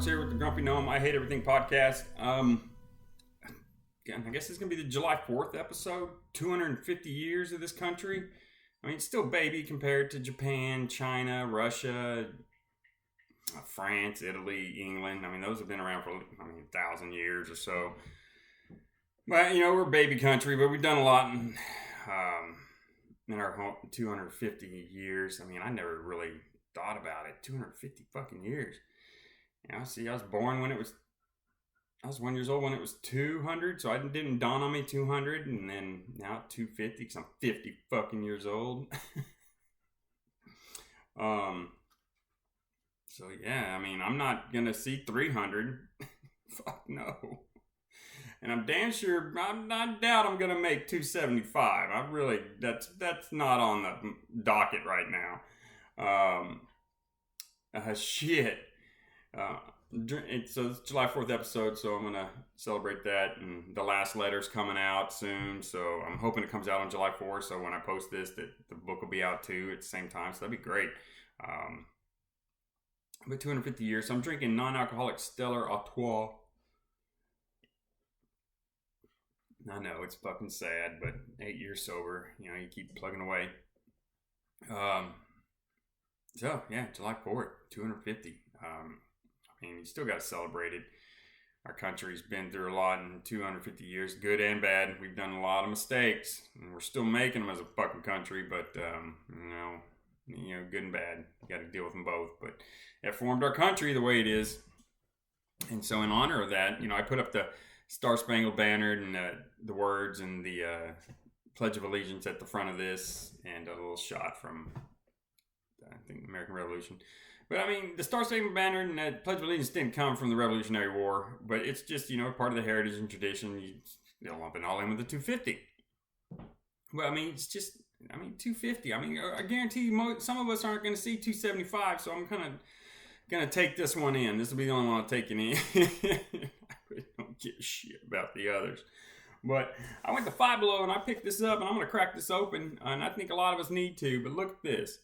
Here with the Grumpy Gnome. I Hate Everything podcast. Again, I guess it's gonna be the July 4th episode. 250 years of this country. I mean, it's still baby compared to Japan, China, Russia, France, Italy, England. I mean, those have been around for 1,000 years or so. But you know, we're a baby country, but we've done a lot in our 250 years. I mean, I never really thought about it. 250 fucking years. Yeah, see, I was 1 years old when it was 200, so it didn't dawn on me 200, and then now 250, because I'm 50 fucking years old. So yeah, I mean, I'm not gonna see 300. Fuck no. And I'm damn sure, I doubt I'm gonna make 275. That's not on the docket right now. Shit. So it's July 4th episode, so I'm gonna celebrate that, and the last letter's coming out soon, so I'm hoping it comes out on July 4th, so when I post this, that the book will be out too at the same time, so that'd be great. But 250 years, so I'm drinking non-alcoholic Stellar Artois. I know, it's fucking sad, but 8 years sober, you know, you keep plugging away. So yeah, July 4th, 250. I mean, you still got to celebrate it. Our country's been through a lot in 250 years, good and bad. We've done a lot of mistakes, and we're still making them as a fucking country, but, you know, good and bad. You got to deal with them both, but it formed our country the way it is. And so in honor of that, you know, I put up the Star Spangled Banner and the words and the Pledge of Allegiance at the front of this, and a little shot from, I think, the American Revolution. But I mean, the Star Spangled Banner and the Pledge of Allegiance didn't come from the Revolutionary War, but it's just, you know, part of the heritage and tradition. They'll lump it all in with the 250. Well, I mean, it's just, 250. I mean, I guarantee you, some of us aren't going to see 275, so I'm kind of going to take this one in. This will be the only one I'm taking in. I really don't give a shit about the others. But I went to Five Below and I picked this up, and I'm going to crack this open, and I think a lot of us need to, but look at this.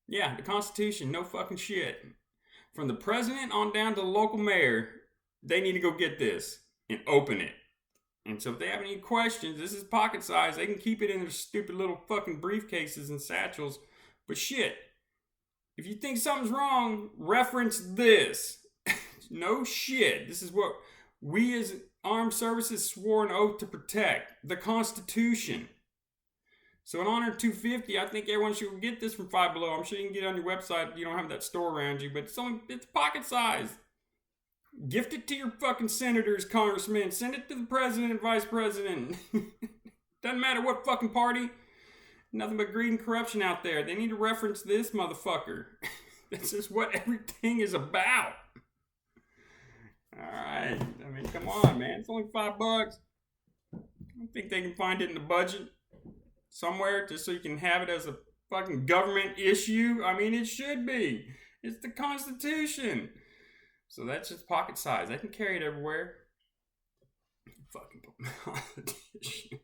Yeah, the Constitution, no fucking shit. From the president on down to the local mayor, they need to go get this and open it. And so if they have any questions, this is pocket size. They can keep it in their stupid little fucking briefcases and satchels. But shit, if you think something's wrong, reference this. No shit. This is what we as armed services swore an oath to protect. The Constitution. So in honor of 250, I think everyone should get this from Five Below. I'm sure you can get it on your website. You don't have that store around you, but it's pocket size. Gift it to your fucking senators, congressmen. Send it to the president and vice president. Doesn't matter what fucking party. Nothing but greed and corruption out there. They need to reference this motherfucker. This is what everything is about. Alright. I mean, come on, man. It's only $5. I don't think they can find it in the budget somewhere just so you can have it as a fucking government issue. I mean, it should be. It's the Constitution. So that's just pocket size. They can carry it everywhere. Fucking politicians.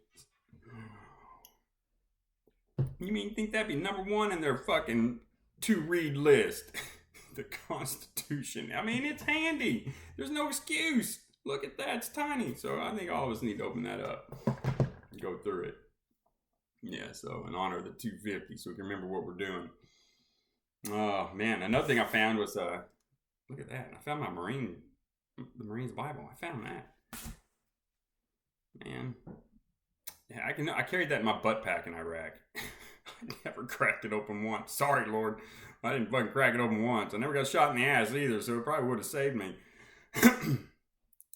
You think that'd be number one in their fucking to-read list? The Constitution. I mean, it's handy. There's no excuse. Look at that. It's tiny. So I think all of us need to open that up and go through it. Yeah, so in honor of the 250, so we can remember what we're doing. Oh, man. Another thing I found was, look at that. I found the Marine's Bible. I found that. Man. Yeah, I carried that in my butt pack in Iraq. I never cracked it open once. Sorry, Lord. I didn't fucking crack it open once. I never got shot in the ass either, so it probably would have saved me.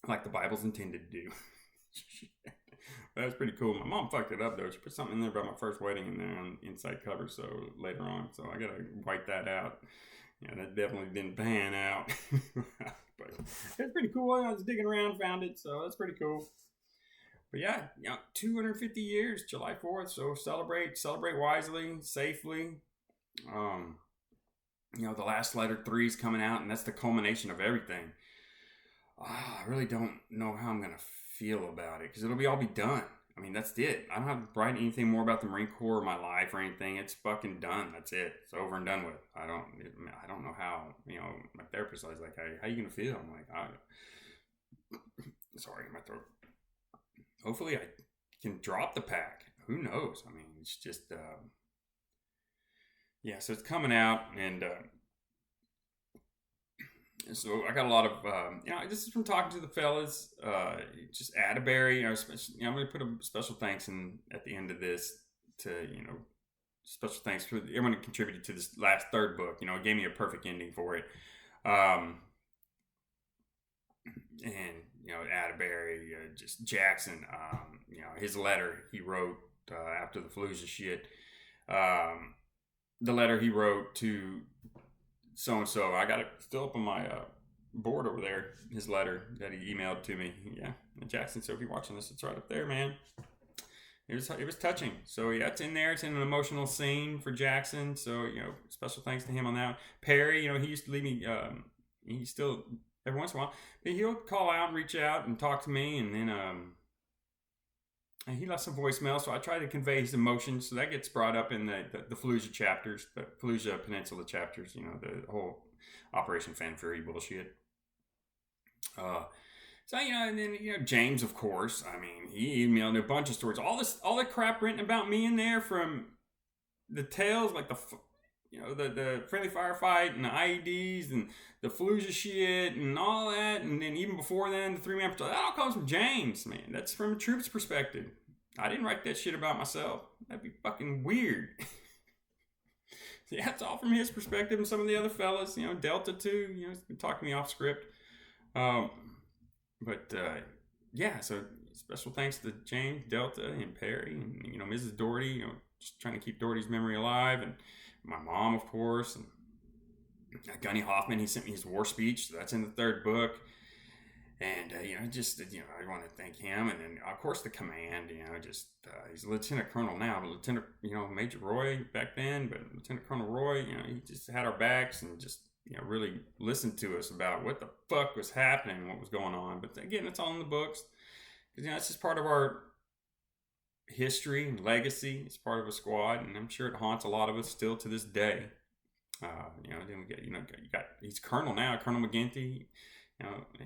Like the Bible's intended to do. That's pretty cool. My mom fucked it up though. She put something in there about my first wedding in there on the inside cover, so later on. So I gotta wipe that out. Yeah, that definitely didn't pan out. But it's pretty cool. I was digging around, found it, so that's pretty cool. But yeah, 250 years, July 4th. So celebrate wisely, safely. Um, the last letter 3 is coming out, and that's the culmination of everything. I really don't know how I'm gonna feel about it because it'll all be done. I mean, that's it. I don't have to write anything more about the Marine Corps or my life or anything. It's fucking done. That's it. It's over and done with. I don't know how. My therapist was like, "Hey, how you gonna feel?" I'm like, sorry, my throat. Hopefully, I can drop the pack. Who knows? I mean, it's just, yeah. So it's coming out, and so I got a lot of, this is from talking to the fellas. Just Atterbury. I'm going to put a special thanks in at the end of this to, special thanks for everyone who contributed to this last third book. It gave me a perfect ending for it. And Atterbury, just Jackson. His letter he wrote after the Fallujah shit. The letter he wrote to so and so. I got it still up on my board over there. His letter that he emailed to me. Yeah, Jackson. So if you're watching this, it's right up there, man. It was touching. So yeah, it's in there. It's in an emotional scene for Jackson. So special thanks to him on that. Perry, he used to leave me. He still every once in a while, but he'll call out and reach out and talk to me, and then and he left some voicemail. So I try to convey his emotions. So that gets brought up in the Fallujah chapters, the Fallujah Peninsula chapters. The whole Operation Fan Fury bullshit. So and then James, of course. I mean, he emailed a bunch of stories. All the crap written about me in there, from the tales like the friendly firefight and the IEDs and the Fallujah shit and all that, and then even before then, the 3-man patrol. That all comes from James, man. That's from a troop's perspective. I didn't write that shit about myself. That'd be fucking weird. Yeah, it's all from his perspective and some of the other fellas. Delta too. He's been talking to me off script. Yeah. So special thanks to James, Delta, and Perry, and Mrs. Doherty. Just trying to keep Doherty's memory alive, and my mom, of course, and Gunny Hoffman. He sent me his war speech. So that's in the third book. And, I want to thank him. And then, of course, the command, he's a lieutenant colonel now, but Lieutenant, Major Roy back then, but Lieutenant Colonel Roy, he just had our backs and just, really listened to us about what the fuck was happening and what was going on. But again, it's all in the books. Because, it's just part of our history and legacy. It's part of a squad, and I'm sure it haunts a lot of us still to this day. Then we get, you got, he's Colonel now, Colonel McGinty.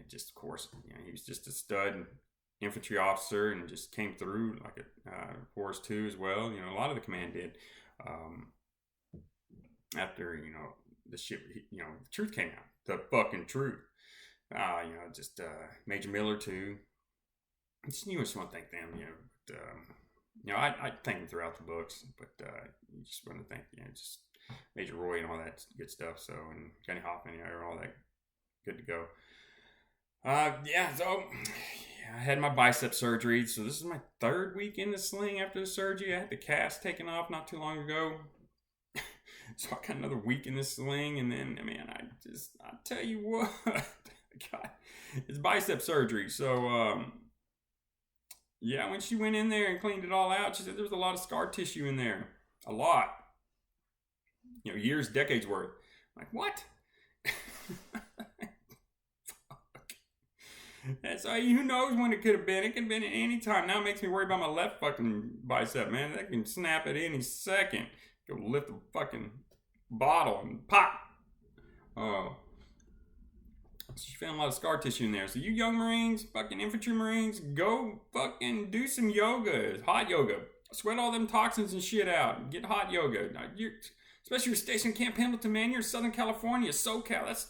Just of course, he was just a stud infantry officer and just came through like a Force 2 as well. A lot of the command did. After the ship, the truth came out, the fucking truth. Major Miller too. I just want to thank them. I thank them throughout the books, but you just want to thank just Major Roy and all that good stuff. So, and Gunny Hoffman, all that good to go. So I had my bicep surgery. So this is my 3rd week in the sling after the surgery. I had the cast taken off not too long ago. So I got another week in the sling, and then, man, I tell you what, God, it's bicep surgery. So, when she went in there and cleaned it all out, she said there was a lot of scar tissue in there. A lot. Years, decades worth. I'm like, what? And so who knows when it could have been. It could have been at any time. Now it makes me worry about my left fucking bicep, man. That can snap at any second. Go lift a fucking bottle and pop. She found a lot of scar tissue in there. So you young Marines, fucking infantry Marines, go fucking do some yoga. Hot yoga. Sweat all them toxins and shit out. Get hot yoga. Especially your station Camp Pendleton, man. You're in Southern California, SoCal. That's,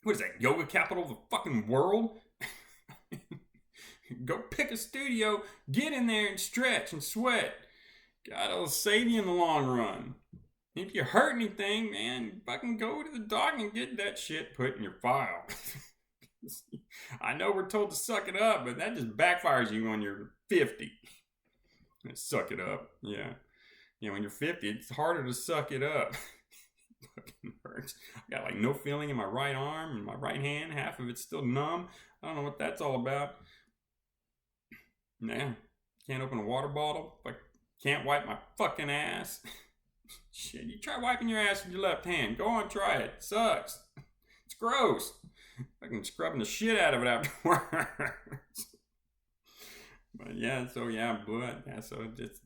what is that, yoga capital of the fucking world? Go pick a studio, get in there and stretch and sweat. God, it'll save you in the long run. If you hurt anything, man, fucking go to the doc and get that shit put in your file. I know we're told to suck it up, but that just backfires you when you're 50. Suck it up, yeah. When you're 50, it's harder to suck it up. Fucking hurts. I got like no feeling in my right arm and my right hand. Half of it's still numb. I don't know what that's all about. Yeah. Can't open a water bottle. Like, can't wipe my fucking ass. Shit, you try wiping your ass with your left hand. Go on, try it. It sucks. It's gross. Fucking scrubbing the shit out of it afterwards. But yeah, so yeah, blood. Yeah, so it's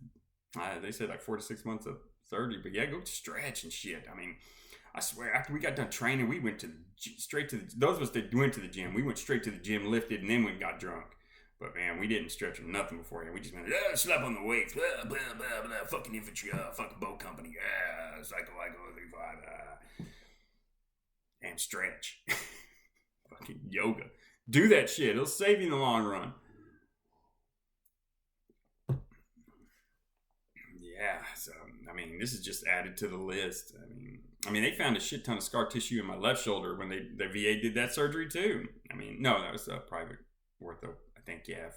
they said like 4 to 6 months of surgery. But yeah, go stretch and shit. I mean, I swear, after we got done training, we went to straight to the, those of us that went to the gym, we went straight to the gym, lifted, and then we got drunk. But man, we didn't stretch or nothing beforehand. We just went, slap on the weights, blah, blah, blah, blah, fucking infantry, fucking boat company, psycho, 35, and stretch. Fucking yoga. Do that shit. It'll save you in the long run. Yeah, so, I mean, this is just added to the list. I mean, they found a shit ton of scar tissue in my left shoulder when the VA did that surgery too. I mean, no, that was a private ortho, I think, yeah.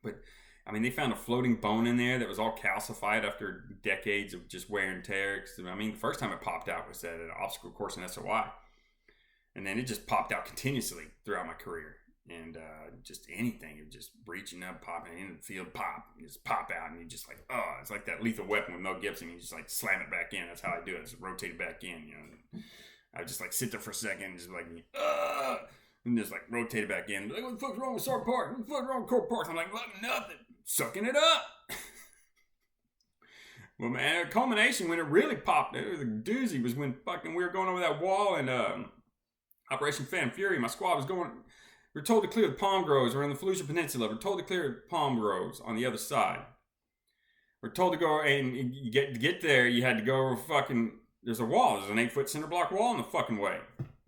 But, I mean, they found a floating bone in there that was all calcified after decades of just wear and tear. I mean, the first time it popped out was at an obstacle course in SOI. And then it just popped out continuously throughout my career. And just anything, it was just reaching up, popping in the field, pop, you just pop out, and you just like, oh, it's like that Lethal Weapon with Mel Gibson. You just like slam it back in. That's how I do it. Just rotate it back in. You know, I just like sit there for a second, and just like, and just like rotate it back in. Like, what the fuck's wrong with Sark Park? What the fuck's wrong with Court Park? I'm like, fucking nothing, sucking it up. Well, man, a culmination when it really popped, it was a doozy. Was when fucking we were going over that wall and Operation Phantom Fury. My squad was going. We're told to clear the palm groves. We're in the Fallujah Peninsula. We're told to clear palm groves on the other side. We're told to go, and you get there, you had to go over fucking, there's a wall. There's an 8-foot cinder block wall in the fucking way.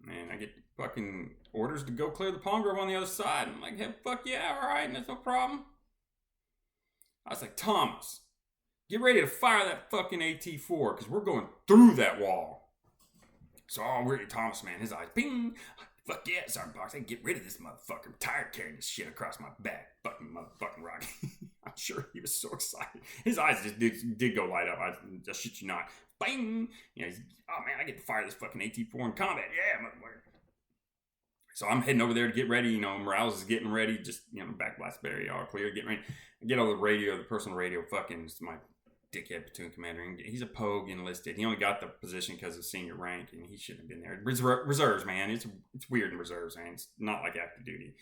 And I get fucking orders to go clear the palm grove on the other side. I'm like, hey, fuck yeah, all right, that's no problem. I was like, Thomas, get ready to fire that fucking AT-4, because we're going through that wall. So, Thomas, man, his eyes, ping. Fuck yeah, Sergeant Box, I can get rid of this motherfucker. I'm tired of carrying this shit across my back. Fucking motherfucking Rocky. I'm sure he was so excited. His eyes just did go light up. I just shit you not. Bang! You know, he's, oh man, I get to fire this fucking AT-4 in combat. Yeah, motherfucker. So I'm heading over there to get ready. You know, Morales is getting ready. Just, you know, back blast battery all clear. Getting ready. I get on the radio, the personal radio. Fucking, it's my dickhead platoon commander. He's a pogue enlisted. He only got the position because of senior rank, and he shouldn't have been there. Reserves, man. It's weird in reserves, man. It's not like active duty.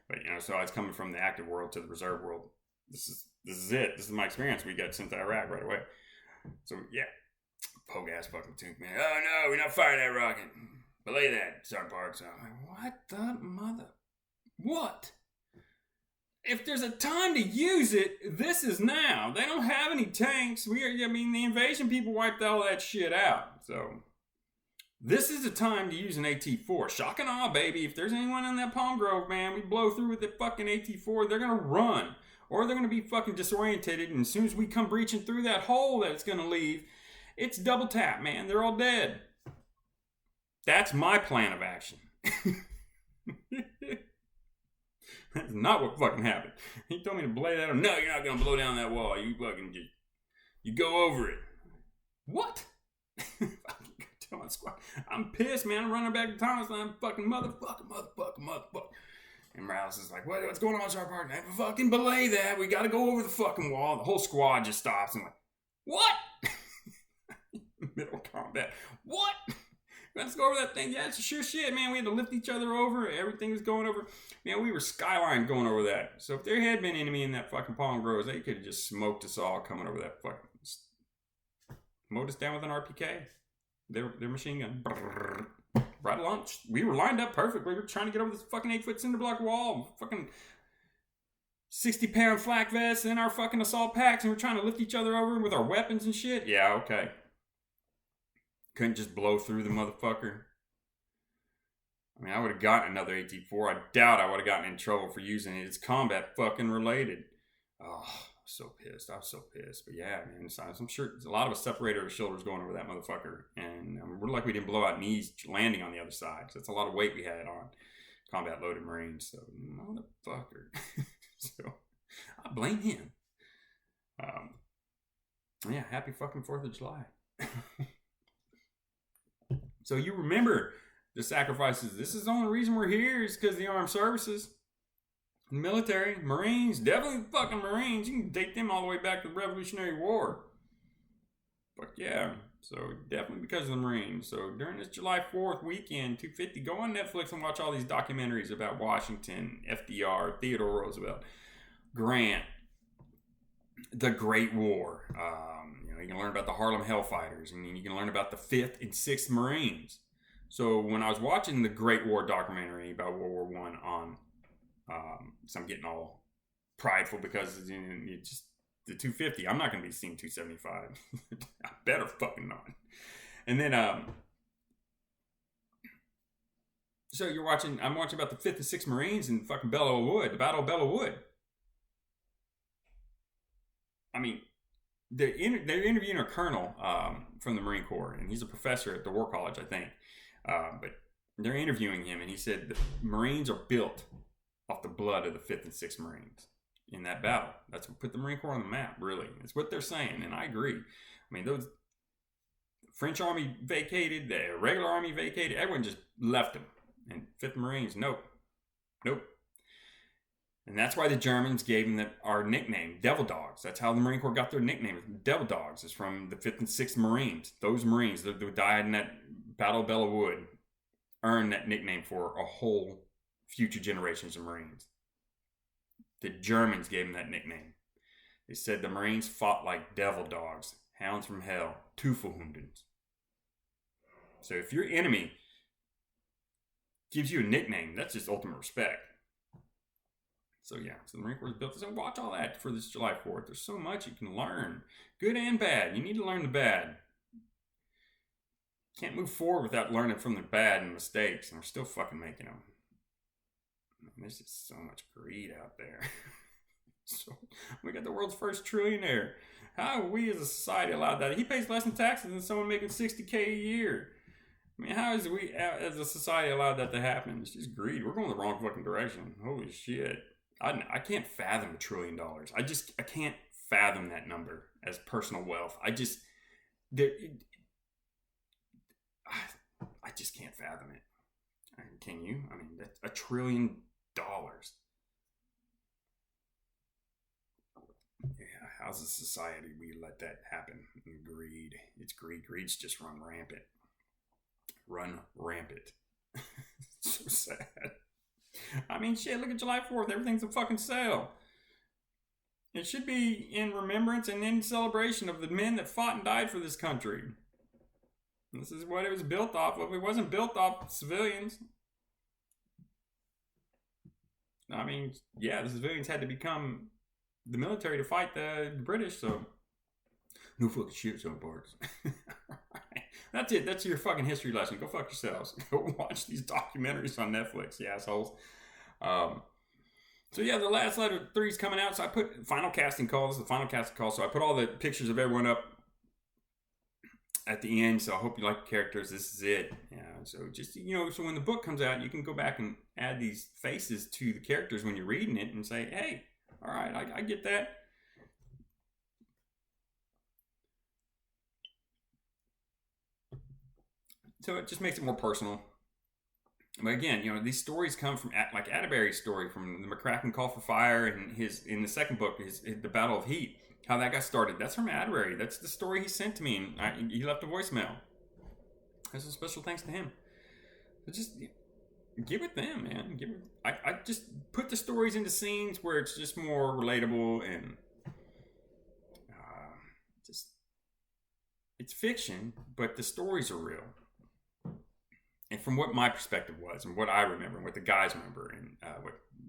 But, you know, so I was coming from the active world to the reserve world. This is it. This is my experience. We got sent to Iraq right away. So, yeah. Pogue ass fucking platoon commander. Oh, no, we're not firing that rocket. Belay that, Sergeant Parks. I'm like, what the mother? What? If there's a time to use it, this is now. They don't have any tanks. The invasion people wiped all that shit out. So, this is the time to use an AT-4. Shock and awe, baby. If there's anyone in that palm grove, man, we blow through with the fucking AT-4, they're going to run. Or they're going to be fucking disorientated, and as soon as we come breaching through that hole that it's going to leave, it's double tap, man. They're all dead. That's my plan of action. That's not what fucking happened. He told me to blow that. No, you're not going to blow down that wall. You fucking just, you go over it. What? Tell my squad. I'm pissed, man. I'm running back to Thomas and I'm fucking motherfucker. And Morales is like, what's going on, Sergeant Park? I fucking belay that. We got to go over the fucking wall. The whole squad just stops. I'm like, what? Middle combat. What? Let's go over that thing. Yeah, it's sure shit, man. We had to lift each other over. Everything was going over. Man, we were skyline going over that. So if there had been enemy in that fucking palm groves, they could have just smoked us all coming over that fucking... Mowed us down with an RPK. Their machine gun. Right along. We were lined up perfectly. We were trying to get over this fucking 8-foot cinder block wall. Fucking 60-pound flak vests in our fucking assault packs, and we're trying to lift each other over with our weapons and shit. Yeah, okay. Couldn't just blow through the motherfucker. I mean, I would have gotten another AT-4. I doubt I would have gotten in trouble for using it. It's combat fucking related. Oh, I'm so pissed. I was so pissed. But yeah, man, I'm sure a lot of us separated our shoulders going over that motherfucker. And we're like we didn't blow out knees landing on the other side. So that's a lot of weight we had on combat loaded Marines. So, motherfucker. So, I blame him. Yeah, happy fucking 4th of July. So you remember the sacrifices. This is the only reason we're here is because the armed services, the military, Marines, definitely fucking Marines. You can date them all the way back to the Revolutionary War. But yeah, so definitely because of the Marines. So during this July 4th weekend, 250, go on Netflix and watch all these documentaries about Washington, FDR, Theodore Roosevelt, Grant, the Great War. You can learn about the Harlem Hellfighters. I mean, you can learn about the 5th and 6th Marines. So when I was watching the Great War documentary about World War One on, so I'm getting all prideful because you just the 250. I'm not going to be seeing 275. I better fucking not. And then, so I'm watching about the 5th and 6th Marines in fucking Belleau Wood, the Battle of Belleau Wood. I mean, they're interviewing a colonel from the Marine Corps, and he's a professor at the War College, I think. But they're interviewing him, and he said the Marines are built off the blood of the 5th and 6th Marines in that battle. That's what put the Marine Corps on the map, really. It's what they're saying, and I agree. I mean, those French army vacated, the regular army vacated, everyone just left them. And 5th Marines, nope. And that's why the Germans gave them our nickname, Devil Dogs. That's how the Marine Corps got their nickname. Devil Dogs is from the 5th and 6th Marines. Those Marines that died in that Battle of Belleau Wood earned that nickname for a whole future generations of Marines. The Germans gave them that nickname. They said the Marines fought like devil dogs, hounds from hell, Teufelhundens. So if your enemy gives you a nickname, that's just ultimate respect. So yeah, so the Marine Corps is built. So watch all that for this July 4th. There's so much you can learn, good and bad. You need to learn the bad. Can't move forward without learning from the bad and mistakes, and we're still fucking making them. There's just so much greed out there. So we got the world's first trillionaire. How are we as a society allowed that? He pays less in taxes than someone making $60K a year. I mean, how is we as a society allowed that to happen? It's just greed. We're going the wrong fucking direction. Holy shit. I can't fathom $1 trillion. I can't fathom that number as personal wealth. I just can't fathom it. Can you? I mean, that's $1 trillion. Yeah, how's a society we let that happen? Greed. It's greed. Greed's just run rampant. So sad. I mean, shit, look at July 4th. Everything's a fucking sale. It should be in remembrance and in celebration of the men that fought and died for this country. This is what it was built off of. It wasn't built off civilians. I mean, yeah, the civilians had to become the military to fight the British, so no fucking shit, some parts. That's it. That's your fucking history lesson. Go fuck yourselves. Go watch these documentaries on Netflix, you assholes. So yeah, the last letter 3 is coming out. So I put final casting call. This is the final casting call. So I put all the pictures of everyone up at the end. So I hope you like the characters. This is it. Yeah. So just, so when the book comes out, you can go back and add these faces to the characters when you're reading it and say, hey, all right, I get that. So it just makes it more personal. But again, these stories come from, like Atterbury's story from the McCracken Call for Fire, and in the second book, the Battle of Heat, how that got started. That's from Atterbury. That's the story he sent to me, and he left a voicemail. That's a special thanks to him. But just give it them, man. I just put the stories into scenes where it's just more relatable and just it's fiction, but the stories are real. And from what my perspective was, and what I remember, and what the guys remember, and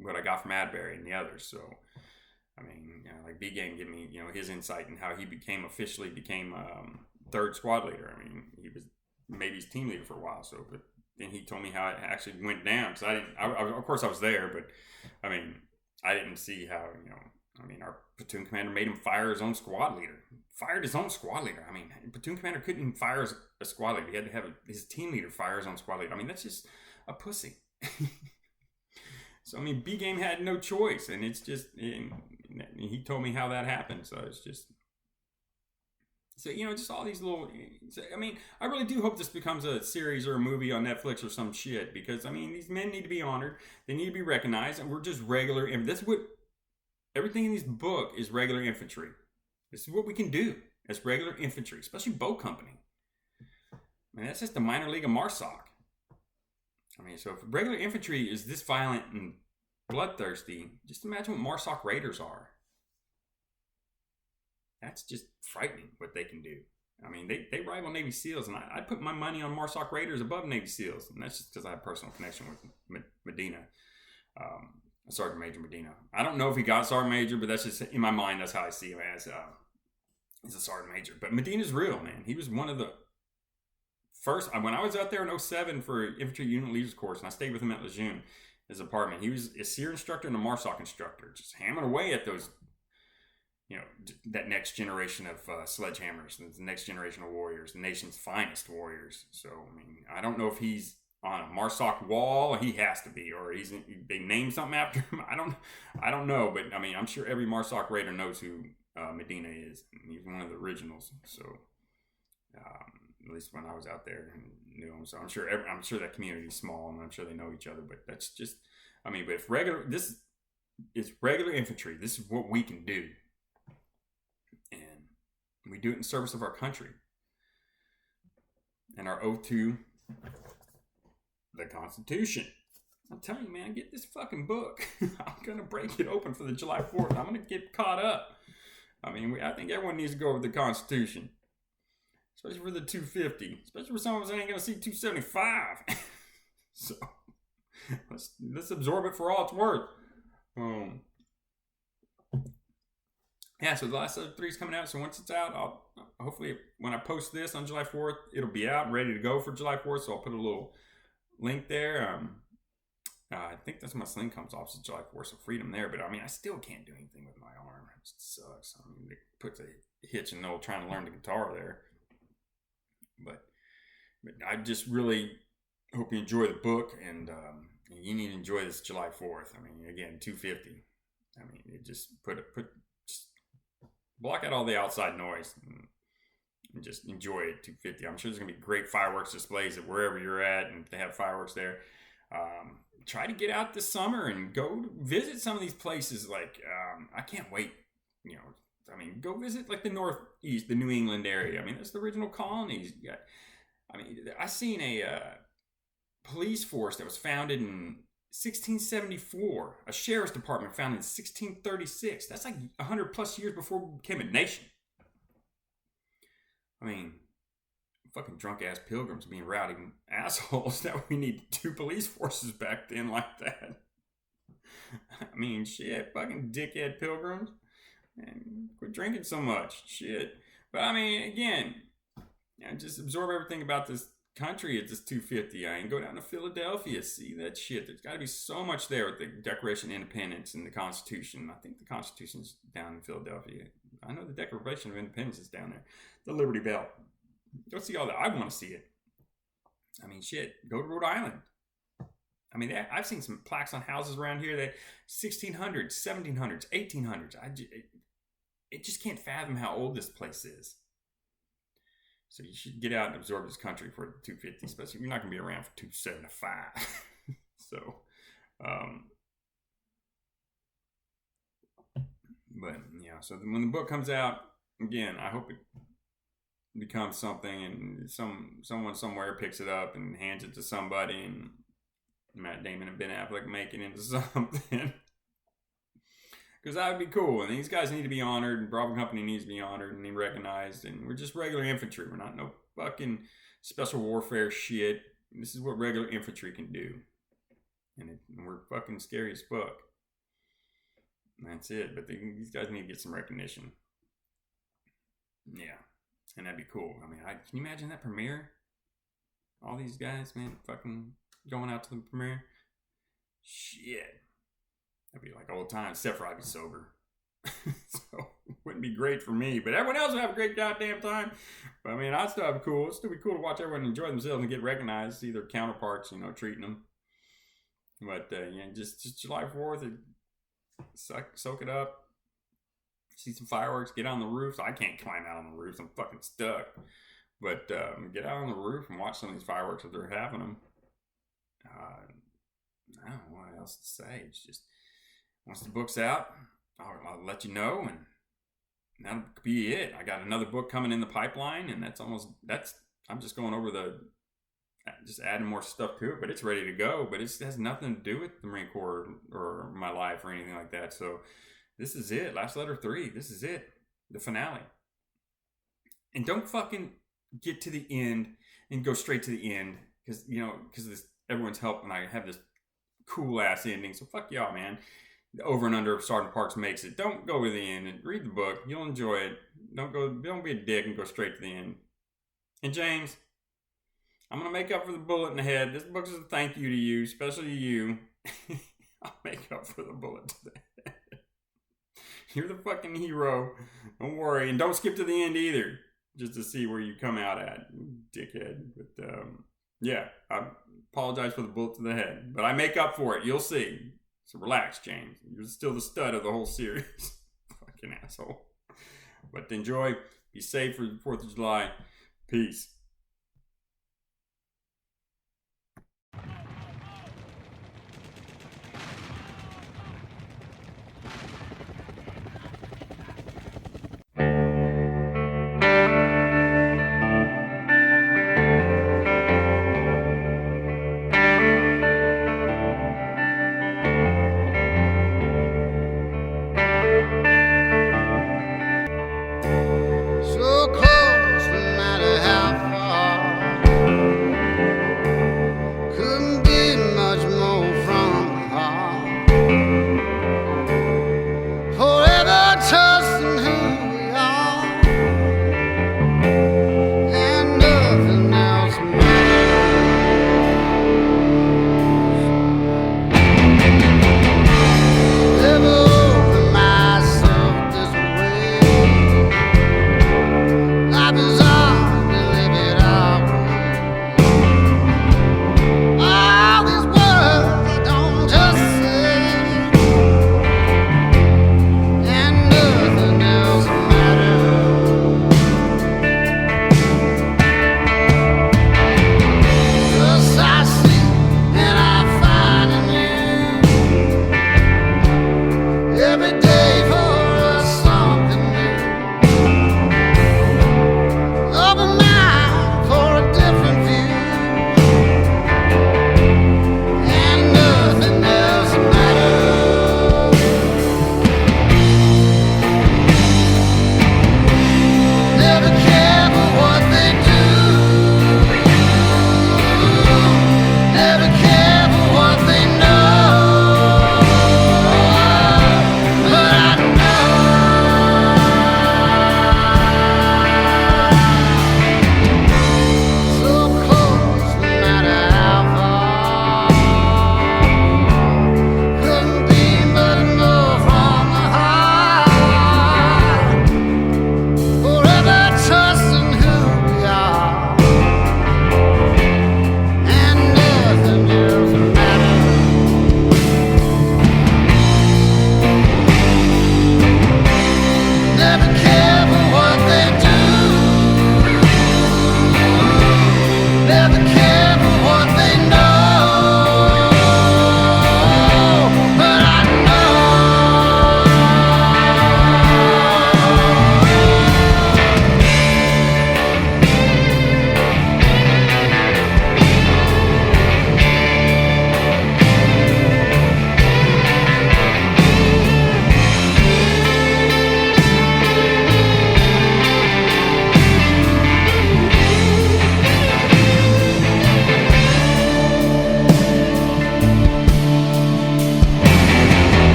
what I got from Adbury and the others. So, I mean, like B Game gave me, his insight and how he officially became third squad leader. I mean, he was maybe his team leader for a while. So, but then he told me how it actually went down. So of course I was there, but I mean, I didn't see how, our platoon commander made him fire his own squad leader. Fired his own squad leader. I mean, platoon commander couldn't even fire a squad leader. He had to have his team leader fire his own squad leader. I mean, that's just a pussy. So, I mean, B Game had no choice, and it's just, he told me how that happened. So it's So, just all these little. I mean, I really do hope this becomes a series or a movie on Netflix or some shit because, I mean, these men need to be honored. They need to be recognized, and we're just regular. And that's what everything in this book is regular infantry. This is what we can do as regular infantry, especially Boat Company. I mean, that's just the minor league of MARSOC. I mean, so if regular infantry is this violent and bloodthirsty, just imagine what MARSOC Raiders are. That's just frightening what they can do. I mean, they rival Navy SEALs, and I put my money on MARSOC Raiders above Navy SEALs, and that's just because I have a personal connection with Medina, Sergeant Major Medina. I don't know if he got Sergeant Major, but that's just, in my mind, that's how I see him as a Sergeant Major. But Medina's real, man. He was one of the first, when I was out there in 07 for Infantry Unit Leaders course, and I stayed with him at Lejeune, his apartment, he was a SEER instructor and a MARSOC instructor, just hammering away at those, that next generation of sledgehammers, the next generation of warriors, the nation's finest warriors. So, I mean, I don't know if he's on a MARSOC wall. He has to be, or they named something after him. I don't know, but I mean, I'm sure every MARSOC Raider knows who Medina is. He's one of the originals. So, at least when I was out there and knew him. So I'm sure that community is small, and I'm sure they know each other. But that's just, I mean, but if this is regular infantry, this is what we can do. And we do it in service of our country. And our oath to the Constitution. I'm telling you, man, get this fucking book. I'm going to break it open for the July 4th. I'm going to get caught up. I mean, I think everyone needs to go with the Constitution. Especially for the 250. Especially for some of us that ain't going to see 275. So, let's absorb it for all it's worth. Yeah, so the last of 3 is coming out. So once it's out, I'll hopefully when I post this on July 4th, it'll be out and ready to go for July 4th. So I'll put a little link there. I think that's when my sling comes off. So July 4th, so freedom there. But I mean, I still can't do anything with my arm. It just sucks. I mean, it puts a hitch in the old trying to learn the guitar there. But I just really hope you enjoy the book, and you need to enjoy this July 4th. I mean, again, 250. I mean, you just just block out all the outside noise and just enjoy it. 250. I'm sure there's gonna be great fireworks displays at wherever you're at, and if they have fireworks there. Try to get out this summer and go visit some of these places. Like I can't wait. I mean, go visit like the Northeast, the New England area. I mean, that's the original colonies. I seen a police force that was founded in 1674. A sheriff's department founded in 1636. That's like 100 plus years before we became a nation. I mean, fucking drunk ass pilgrims being rowdy assholes. That we need 2 police forces back then like that. I mean, shit, fucking dickhead pilgrims. And quit drinking so much. Shit. But I mean, again, just absorb everything about this country at this 250. I mean, go down to Philadelphia, see that shit. There's got to be so much there with the Declaration of Independence and the Constitution. I think the Constitution's down in Philadelphia. I know the Declaration of Independence is down there. The Liberty Bell. Go see all that. I want to see it. I mean, shit. Go to Rhode Island. I mean, I've seen some plaques on houses around here that 1600s, 1700s, 1800s. I just can't fathom how old this place is. So you should get out and absorb this country for 250, especially if you're not going to be around for 275. So, but yeah, so when the book comes out, again, I hope it becomes something and someone somewhere picks it up and hands it to somebody, and Matt Damon and Ben Affleck make it into something. Because that would be cool. And these guys need to be honored, and Bravo Company needs to be honored and recognized. And we're just regular infantry. We're not no fucking special warfare shit. This is what regular infantry can do. And we're fucking scary as fuck. And that's it. But these guys need to get some recognition. Yeah. And that'd be cool. I mean, can you imagine that premiere? All these guys, man, fucking going out to the premiere. Shit. That'd be like old times, except for I'd be sober. So, it wouldn't be great for me. But everyone else would have a great goddamn time. But I mean, I'd still have it'd still be cool to watch everyone enjoy themselves and get recognized, see their counterparts, treating them. But, just July 4th, soak it up. see some fireworks, get on the roof. I can't climb out on the roof. I'm fucking stuck. But get out on the roof and watch some of these fireworks if they're having them. I don't know what else to say. It's just, once the book's out, I'll let you know, and that'll be it. I got another book coming in the pipeline, and I'm just going over just adding more stuff to it, but it's ready to go. But it has nothing to do with the Marine Corps or my life or anything like that. So this is it. Last Letter 3. This is it. The finale. And don't fucking get to the end and go straight to the end because everyone's helping. I have this cool ass ending. So fuck y'all, man. The over and under of Sergeant Parks makes it. Don't go to the end and read the book. You'll enjoy it. Don't be a dick and go straight to the end. And James, I'm going to make up for the bullet in the head. This book is a thank you to you, especially you. I'll make up for the bullet to the head. You're the fucking hero. Don't worry. And don't skip to the end either, just to see where you come out at, dickhead. But, yeah, I apologize for the bullet to the head. But I make up for it. You'll see. So relax, James. You're still the stud of the whole series. Fucking asshole. But enjoy. Be safe for the 4th of July. Peace.